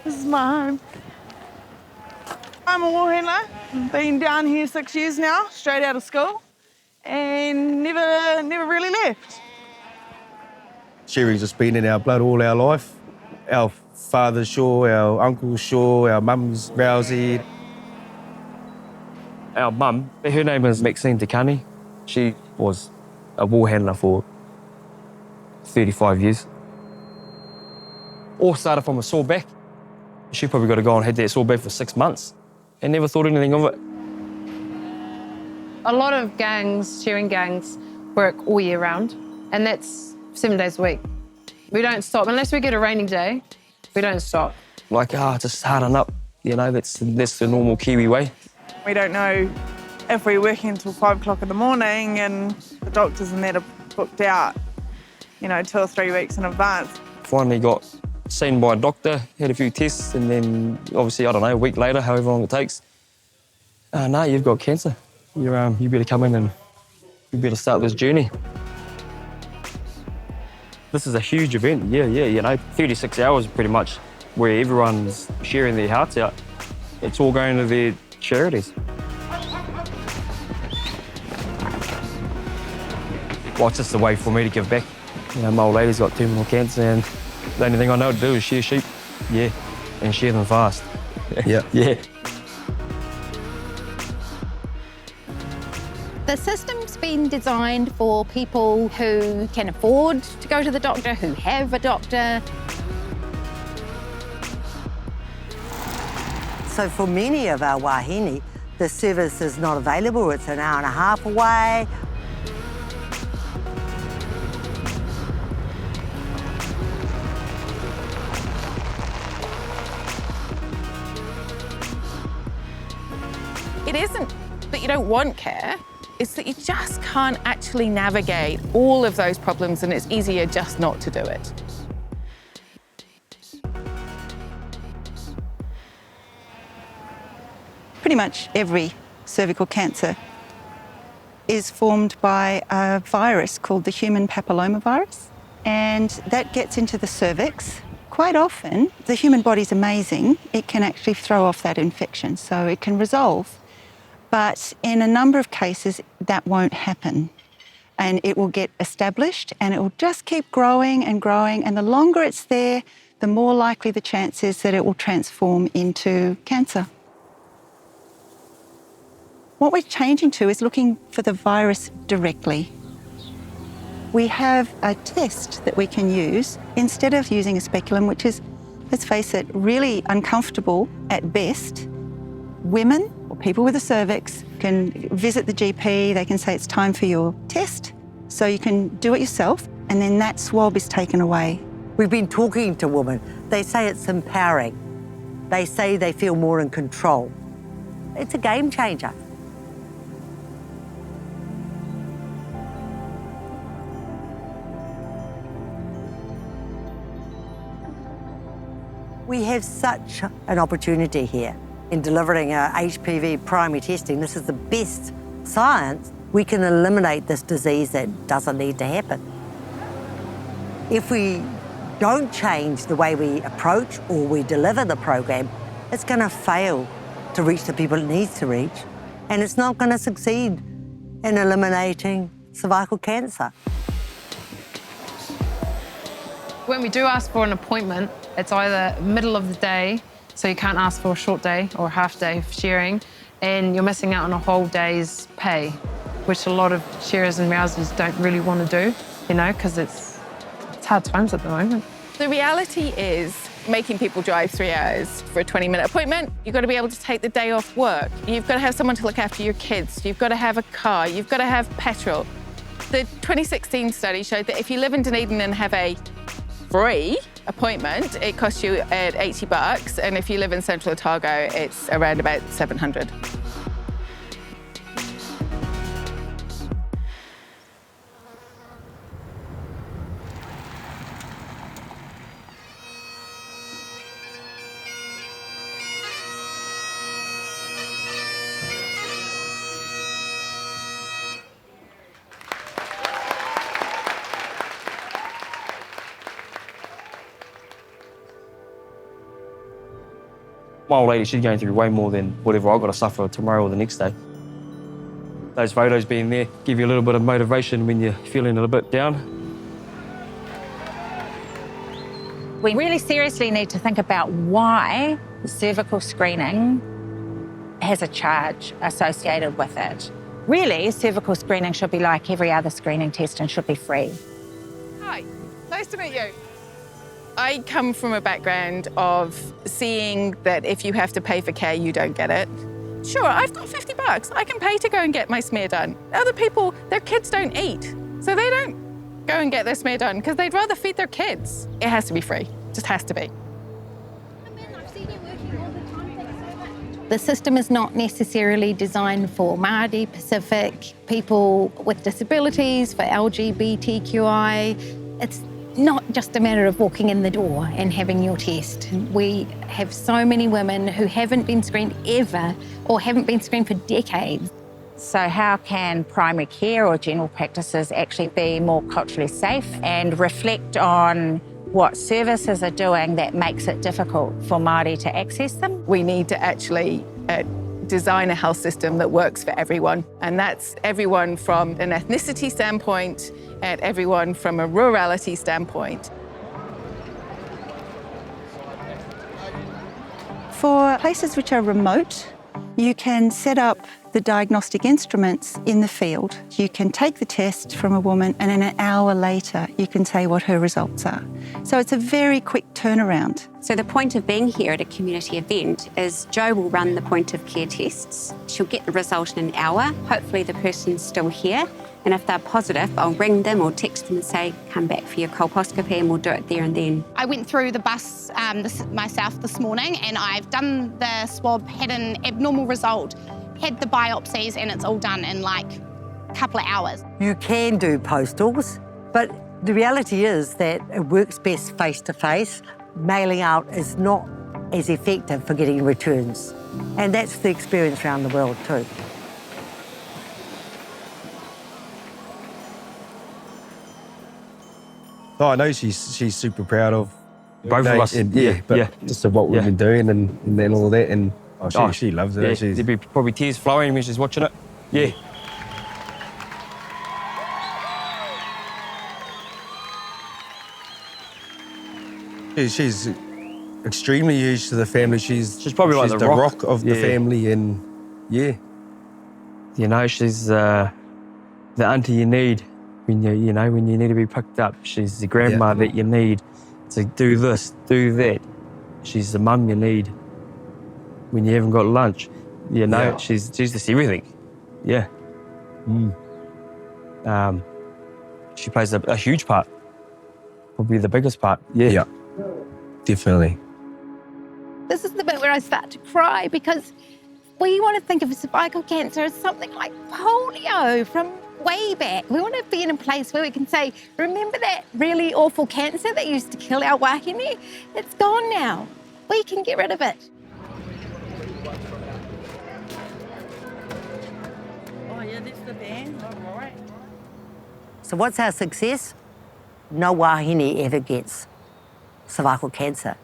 This is my home. I'm a war handler. Been down here 6 years now, straight out of school, and never really left. Shearing's just been in our blood all our life. Our father's sure, our uncle's sure, our mum's Rousey. Our mum, her name is Maxine Takani. She was a war handler for 35 years. All started from a sore back. She probably got to go and had that sore back for 6 months and never thought anything of it. A lot of gangs, shearing gangs, work all year round, and that's 7 days a week. We don't stop. Unless we get a rainy day, we don't stop. Like, just harden up. You know, that's the normal Kiwi way. We don't know if we're working until 5 o'clock in the morning, and the doctors and that are booked out, 2 or 3 weeks in advance. Finally got seen by a doctor, had a few tests, and then obviously, I don't know, a week later, however long it takes, no, you've got cancer. You better come in and you better start this journey. This is a huge event, yeah, 36 hours pretty much, where everyone's sharing their hearts out. It's all going to their charities. Well, it's just a way for me to give back. My old lady's got terminal cancer, and the only thing I know to do is shear sheep, and shear them fast. Yeah. The system's been designed for people who can afford to go to the doctor, who have a doctor. So for many of our wahine, the service is not available. It's an hour and a half away. It isn't that you don't want care, it's that you just can't actually navigate all of those problems, and it's easier just not to do it. Pretty much every cervical cancer is formed by a virus called the human papillomavirus, and that gets into the cervix. Quite often, the human body's amazing. It can actually throw off that infection, so it can resolve. But in a number of cases, that won't happen. And it will get established, and it will just keep growing and growing. And the longer it's there, the more likely the chance is that it will transform into cancer. What we're changing to is looking for the virus directly. We have a test that we can use instead of using a speculum, which is, let's face it, really uncomfortable at best. Women or people with a cervix can visit the GP, they can say it's time for your test, so you can do it yourself, and then that swab is taken away. We've been talking to women. They say it's empowering. They say they feel more in control. It's a game changer. We have such an opportunity here in delivering our HPV primary testing. This is the best science. We can eliminate this disease that doesn't need to happen. If we don't change the way we approach or we deliver the program, it's going to fail to reach the people it needs to reach, and it's not going to succeed in eliminating cervical cancer. When we do ask for an appointment, it's either middle of the day, so you can't ask for a short day or a half day of shearing, and you're missing out on a whole day's pay, which a lot of shearers and rousers don't really want to do, because it's hard times at the moment. The reality is making people drive 3 hours for a 20-minute appointment. You've got to be able to take the day off work. You've got to have someone to look after your kids. You've got to have a car. You've got to have petrol. The 2016 study showed that if you live in Dunedin and have a free appointment, it costs you at $80, and if you live in Central Otago, it's around about $700. My old lady, she's going through way more than whatever I've got to suffer tomorrow or the next day. Those photos being there give you a little bit of motivation when you're feeling a little bit down. We really seriously need to think about why cervical screening has a charge associated with it. Really, cervical screening should be like every other screening test and should be free. Hi, nice to meet you. I come from a background of seeing that if you have to pay for care, you don't get it. Sure, I've got $50. I can pay to go and get my smear done. Other people, their kids don't eat, so they don't go and get their smear done because they'd rather feed their kids. It has to be free, just has to be. The system is not necessarily designed for Māori, Pacific, people with disabilities, for LGBTQI. It's not just a matter of walking in the door and having your test. We have so many women who haven't been screened ever or haven't been screened for decades. So how can primary care or general practices actually be more culturally safe and reflect on what services are doing that makes it difficult for Māori to access them? We need to actually design a health system that works for everyone. And that's everyone from an ethnicity standpoint and everyone from a rurality standpoint. For places which are remote, you can set up the diagnostic instruments in the field. You can take the test from a woman and in an hour later, you can say what her results are. So it's a very quick turnaround. So the point of being here at a community event is Jo will run the point of care tests. She'll get the result in an hour. Hopefully the person's still here. And if they're positive, I'll ring them or text them and say, come back for your colposcopy and we'll do it there and then. I went through the bus myself this morning and I've done the swab, had an abnormal result, had the biopsies, and it's all done in like a couple of hours. You can do postals, but the reality is that it works best face-to-face. Mailing out is not as effective for getting returns. And that's the experience around the world too. Oh, I know she's super proud of Both of us. and, just of what we've been doing and then all that. And she loves it. Yeah, She's, there'd be probably tears flowing when she's watching it. Yeah. she's extremely used to the family. She's probably like the rock of the family, and you know, she's the auntie you need when when you need to be picked up. She's the grandma that you need to do this, do that. She's the mum you need when you haven't got lunch. She's just everything. Yeah. She plays a huge part, probably the biggest part. Yeah, definitely. This is the bit where I start to cry because we want to think of cervical cancer as something like polio from way back. We want to be in a place where we can say, remember that really awful cancer that used to kill our wahine? It's gone now. We can get rid of it. Oh yeah, that's the van. All right. So what's our success? No wahine ever gets cervical cancer.